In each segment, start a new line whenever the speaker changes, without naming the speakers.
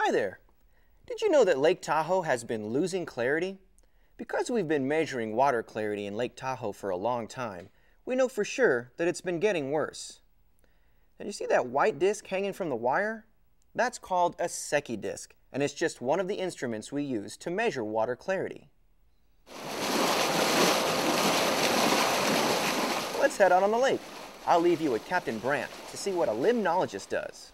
Hi there. Did you know that Lake Tahoe has been losing clarity? Because we've been measuring water clarity in Lake Tahoe for a long time, we know for sure that it's been getting worse. And you see that white disc hanging from the wire? That's called a Secchi disc, and it's just one of the instruments we use to measure water clarity. Let's head out on the lake. I'll leave you with Captain Brandt to see what a limnologist does.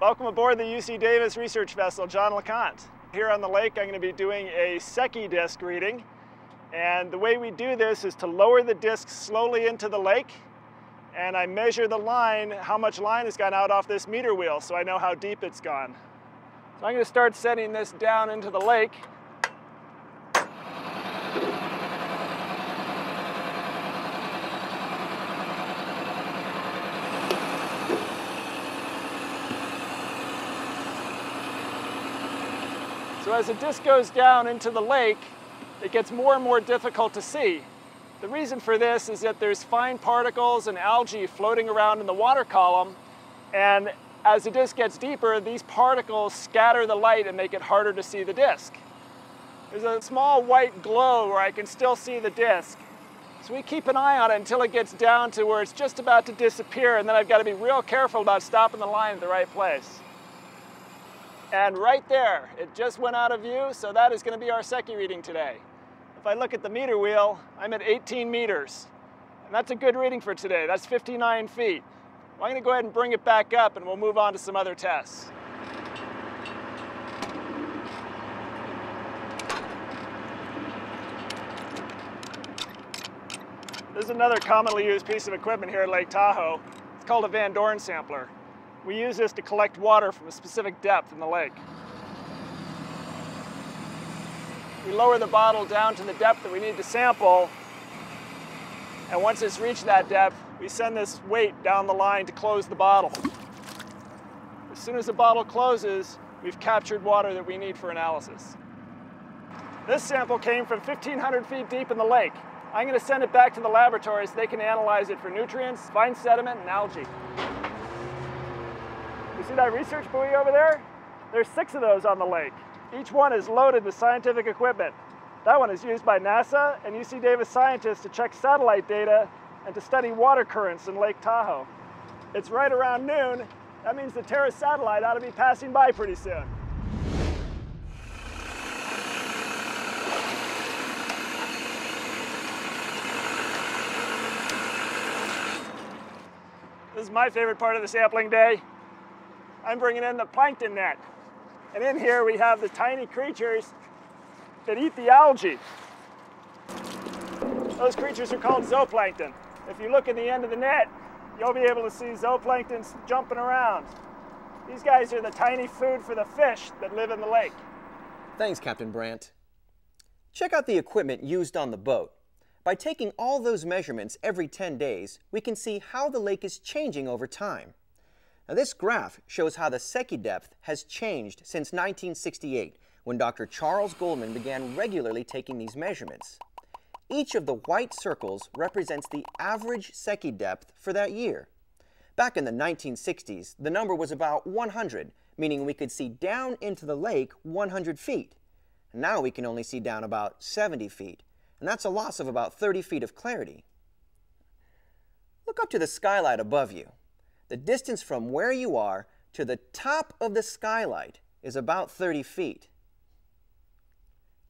Welcome aboard the UC Davis research vessel, John Le Conte. Here on the lake, I'm going to be doing a Secchi disc reading. And the way we do this is to lower the disc slowly into the lake. And I measure the line, how much line has gone out off this meter wheel, so I know how deep it's gone. So I'm going to start setting this down into the lake. So as the disc goes down into the lake, it gets more and more difficult to see. The reason for this is that there's fine particles and algae floating around in the water column, and as the disc gets deeper, these particles scatter the light and make it harder to see the disc. There's a small white glow where I can still see the disc. So we keep an eye on it until it gets down to where it's just about to disappear, and then I've got to be real careful about stopping the line at the right place. And right there, it just went out of view, so that is going to be our Secchi reading today. If I look at the meter wheel, I'm at 18 meters. And that's a good reading for today. That's 59 feet. Well, I'm going to go ahead and bring it back up, and we'll move on to some other tests. This is another commonly used piece of equipment here at Lake Tahoe. It's called a Van Dorn sampler. We use this to collect water from a specific depth in the lake. We lower the bottle down to the depth that we need to sample, and once it's reached that depth, we send this weight down the line to close the bottle. As soon as the bottle closes, we've captured water that we need for analysis. This sample came from 1,500 feet deep in the lake. I'm going to send it back to the laboratory so they can analyze it for nutrients, fine sediment, and algae. You see that research buoy over there? There's 6 of those on the lake. Each one is loaded with scientific equipment. That one is used by NASA and UC Davis scientists to check satellite data and to study water currents in Lake Tahoe. It's right around noon. That means the TERC satellite ought to be passing by pretty soon. This is my favorite part of the sampling day. I'm bringing in the plankton net. And in here we have the tiny creatures that eat the algae. Those creatures are called zooplankton. If you look at the end of the net, you'll be able to see zooplanktons jumping around. These guys are the tiny food for the fish that live in the lake.
Thanks, Captain Brandt. Check out the equipment used on the boat. By taking all those measurements every 10 days, we can see how the lake is changing over time. Now, this graph shows how the Secchi depth has changed since 1968, when Dr. Charles Goldman began regularly taking these measurements. Each of the white circles represents the average Secchi depth for that year. Back in the 1960s, the number was about 100, meaning we could see down into the lake 100 feet. Now we can only see down about 70 feet, and that's a loss of about 30 feet of clarity. Look up to the skylight above you. The distance from where you are to the top of the skylight is about 30 feet.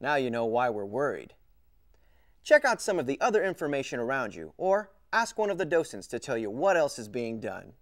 Now you know why we're worried. Check out some of the other information around you, or ask one of the docents to tell you what else is being done.